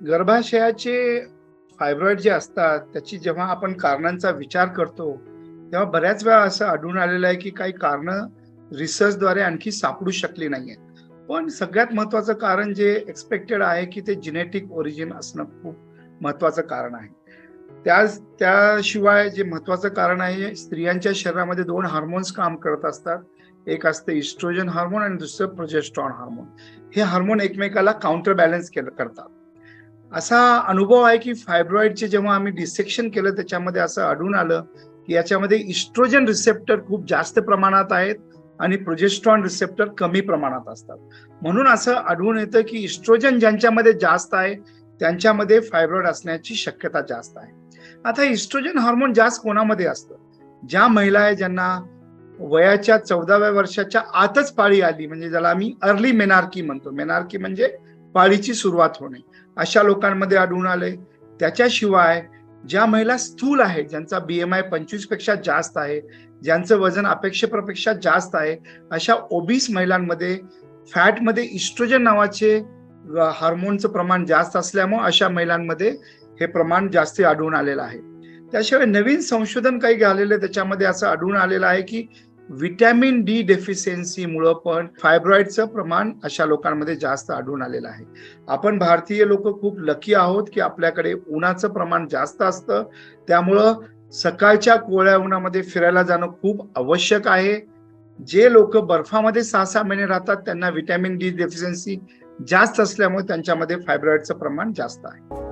गर्भाशयाचे fibroid जे असतात, त्याची जेव्हा आपण कारणांचा विचार करतो, तेव्हा बऱ्याच वेळा असं आढळून आलेलं आहे, की काही कारणं रिसर्चद्वारे आणखी सापडू शकली नाहीयेत. पण सगळ्यात महत्त्वाचं कारण जे एक्सपेक्टेड आहे, की ते जेनेटिक ओरिजिन असणं खूप महत्त्वाचं कारण आहे. त्याशिवाय जे महत्त्वाचं कारण आहे, स्त्रियांच्या शरीरामध्ये 2 हार्मोन्स काम करत असतात. एक असतं इस्ट्रोजन हार्मोन आणि दुसरं प्रोजेस्टेरॉन हार्मोन. हे हार्मोन एकमेकाला काउंटर बॅलन्स करतात. असा अनुभव आहे, की फायब्रॉइडचे जेव्हा आम्ही डिसेक्शन केलं त्याच्यामध्ये असं आढळून आलं, की याच्यामध्ये इस्ट्रोजन रिसेप्टर खूप जास्त प्रमाणात आहेत आणि प्रोजेस्टेरॉन रिसेप्टर कमी प्रमाणात असतात. म्हणून असं आढळून येतं, की इस्ट्रोजन ज्यांच्यामध्ये जास्त आहे, त्यांच्यामध्ये फायब्रॉइड असण्याची शक्यता जास्त आहे. आता इस्ट्रोजन हार्मोन जास्त कोणामध्ये असतं? ज्या महिला आहे ज्यांना वयाच्या 14व्या वर्षाच्या आतच पाळी आली, म्हणजे ज्याला आम्ही अर्ली मेनार्की म्हणतो. मेनार्की म्हणजे पाळीची सुरुवात होणे. अशा लोकांमध्ये आढळून आले. त्याच्याशिवाय ज्या महिला स्थूल आहेत, ज्यांचा BMI 25 पेक्षा जास्त आहे, ज्यांचं वजन अपेक्षेपेक्षा जास्त आहे, अशा ओबीस महिलांमध्ये फॅटमध्ये इस्ट्रोजन नावाचे हार्मोनचं प्रमाण जास्त असल्यामुळे अशा महिलांमध्ये हे प्रमाण जास्त आढळून आलेलं आहे. त्याशिवाय नवीन संशोधन काही झालेलं आहे, त्याच्यामध्ये असं आढळून आलेलं आहे, की व्हिटॅमिन डी डेफिशियन्सीमुळं पण फायब्रॉइडचं प्रमाण अशा लोकांमध्ये जास्त आढळून आलेलं आहे. आपण भारतीय लोक खूप लकी आहोत, की आपल्याकडे उन्हाचं प्रमाण जास्त असतं. त्यामुळं सकाळच्या कोवळ्या उन्हामध्ये फिरायला जाणं खूप आवश्यक आहे. जे लोक बर्फामध्ये 6-6 महिने राहतात, त्यांना व्हिटॅमिन डी डेफिशियन्सी जास्त असल्यामुळे त्यांच्यामध्ये फायब्रॉइडचं प्रमाण जास्त आहे.